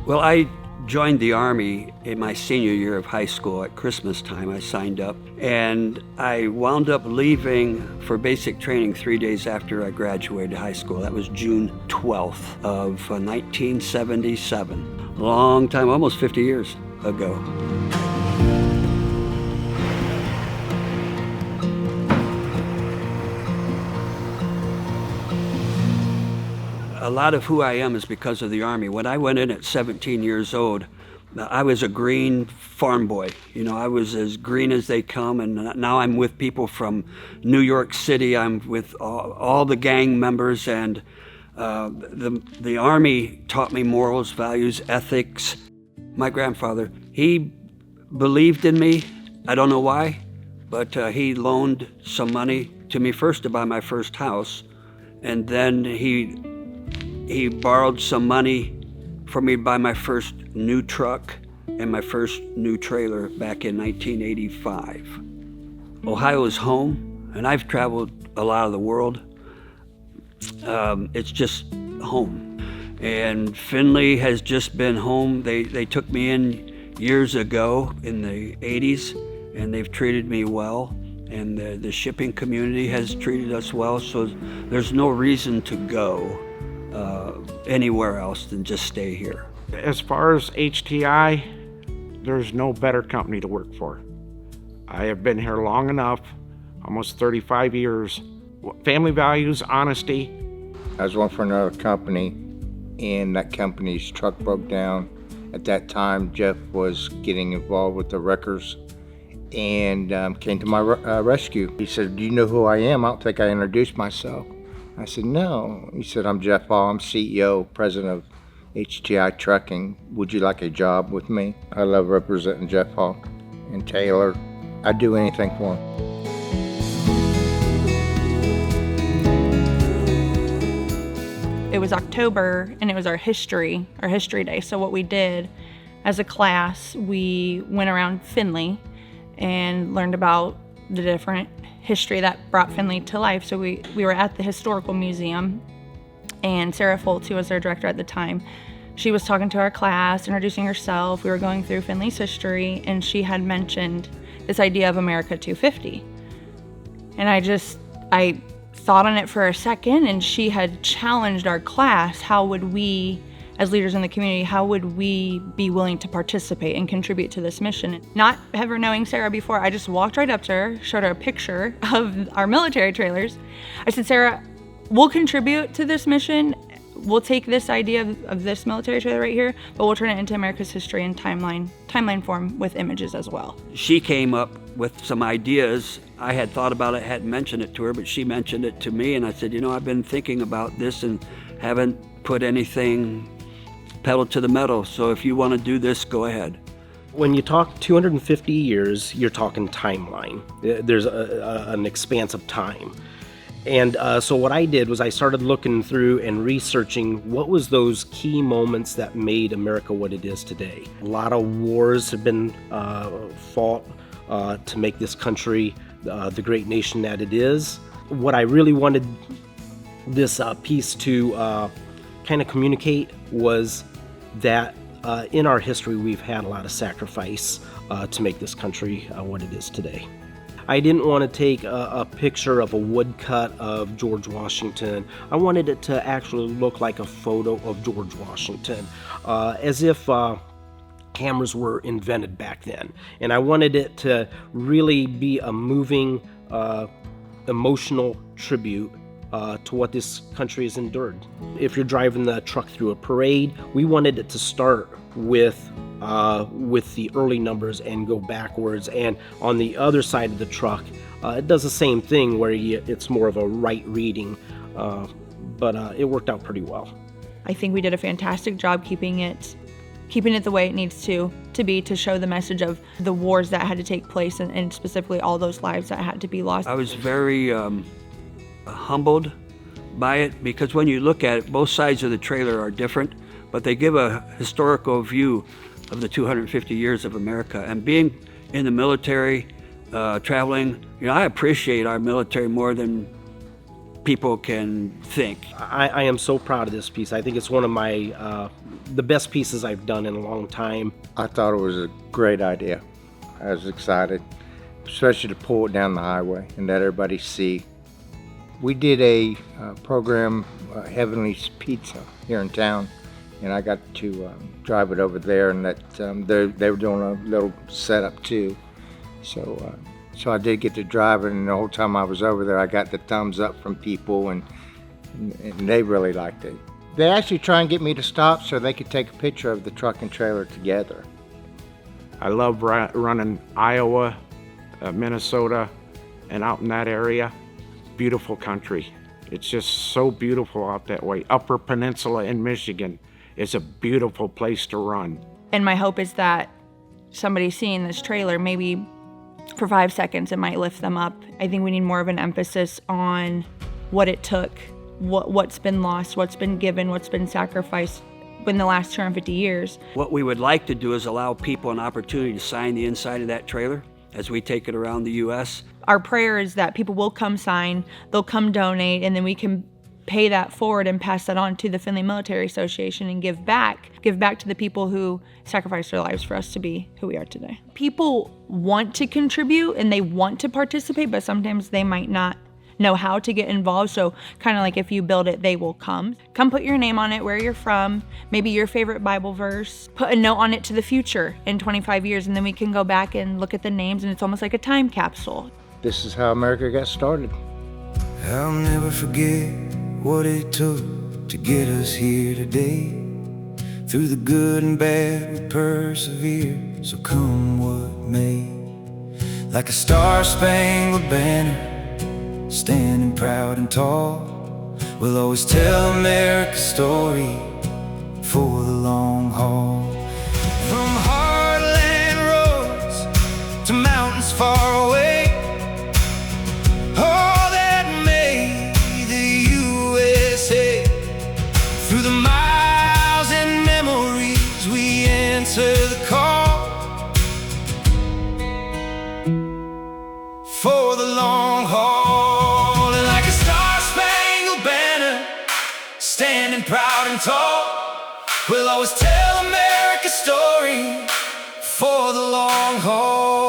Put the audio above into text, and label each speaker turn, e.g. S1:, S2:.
S1: Well, I joined the Army in my senior year of high school. At Christmas time, I signed up, and I wound up leaving for basic training 3 days after I graduated high school. That was June 12th of 1977. A long time, almost 50 years ago. A lot of who I am is because of the Army. When I went in at 17 years old, I was a green farm boy. You know, I was as green as they come, and now I'm with people from New York City. I'm with all the gang members, and the Army taught me morals, values, ethics. My grandfather, he believed in me. I don't know why, but he loaned some money to me first to buy my first house, and then he borrowed some money for me to buy my first new truck and my first new trailer back in 1985. Ohio is home, and I've traveled a lot of the world. It's just home. And Findlay has just been home. They took me in years ago in the 80s, and they've treated me well. And the shipping community has treated us well, so there's no reason to go anywhere else than just stay here.
S2: As far as HTI, there's no better company to work for. I have been here long enough, almost 35 years. Family values, honesty.
S3: I was working for another company, and that company's truck broke down. At that time, Jeff was getting involved with the wreckers and came to my rescue. He said, "Do you know who I am?" I don't think I introduced myself. I said, "No." He said, "I'm Jeff Hall. I'm CEO, president of HTI Trucking. Would you like a job with me?" I love representing Jeff Hall and Taylor. I'd do anything for him.
S4: It was October, and it was our history day. So what we did as a class, we went around Findlay and learned about the different history that brought Findlay to life. So we were at the Historical Museum, and Sarah Foltz, who was our director at the time, she was talking to our class, introducing herself. We were going through Findlay's history, and she had mentioned this idea of America 250. And I thought on it for a second, and she had challenged our class. How would we, as leaders in the community, how would we be willing to participate and contribute to this mission? Not ever knowing Sarah before, I just walked right up to her, showed her a picture of our military trailers. I said, "Sarah, we'll contribute to this mission. We'll take this idea of this military trailer right here, but we'll turn it into America's history in timeline form with images as well." She came up with some ideas. I had thought about it, hadn't mentioned it to her, but she mentioned it to me, and I said, "I've been thinking about this and haven't put anything pedal to the metal, so if you want to do this, go ahead."
S5: When you talk 250 years, you're talking timeline. There's an expanse of time. And so what I did was I started looking through and researching what was those key moments that made America what it is today. A lot of wars have been fought to make this country the great nation that it is. What I really wanted this piece to kind of communicate was that in our history we've had a lot of sacrifice to make this country what it is today. I didn't want to take a picture of a woodcut of George Washington. I wanted it to actually look like a photo of George Washington, as if cameras were invented back then. And I wanted it to really be a moving, emotional tribute to what this country has endured. If you're driving the truck through a parade, we wanted it to start with the early numbers and go backwards. And on the other side of the truck, it does the same thing where it's more of a right reading, but it worked out pretty well. I think we did a fantastic job keeping it the way it needs to be, to show the message of the wars that had to take place and specifically all those lives that had to be lost.
S1: I was very humbled by it, because when you look at it, both sides of the trailer are different, but they give a historical view of the 250 years of America. And being in the military, traveling, I appreciate our military more than people can think.
S5: I am so proud of this piece. I think it's one of my the best pieces I've done in a long time.
S3: I thought it was a great idea. I was excited, especially to pull it down the highway and let everybody see. We did a program, Heavenly's Pizza, here in town, and I got to drive it over there, and that they were doing a little setup too. So I did get to drive it, and the whole time I was over there, I got the thumbs up from people, and they really liked it. They actually try and get me to stop so they could take a picture of the truck and trailer together.
S2: I love running Iowa, Minnesota, and out in that area. Beautiful country. It's just so beautiful out that way. Upper Peninsula in Michigan is a beautiful place to run.
S4: And my hope is that somebody seeing this trailer, maybe for 5 seconds, it might lift them up. I think we need more of an emphasis on what it took, what's been lost, what's been given, what's been sacrificed in the last 250 years.
S1: What we would like to do is allow people an opportunity to sign the inside of that trailer as we take it around the U.S.
S4: Our prayer is that people will come sign, they'll come donate, and then we can pay that forward and pass that on to the Findlay Military Association and give back to the people who sacrificed their lives for us to be who we are today. People want to contribute and they want to participate, but sometimes they might not know how to get involved. So kind of like if you build it, they will come. Come put your name on it, where you're from, maybe your favorite Bible verse. Put a note on it to the future in 25 years, and then we can go back and look at the names, and it's almost like a time capsule.
S3: This is how America got started.
S6: I'll never forget what it took to get us here today. Through the good and bad we persevere, so come what may. Like a star-spangled banner, standing proud and tall, we'll always tell America's story for the long haul. From heartland roads to mountains far away, all that made the USA. Through the miles and memories we answer the call for the long haul. And like a star-spangled banner, standing proud and tall, we'll always tell America's story for the long haul.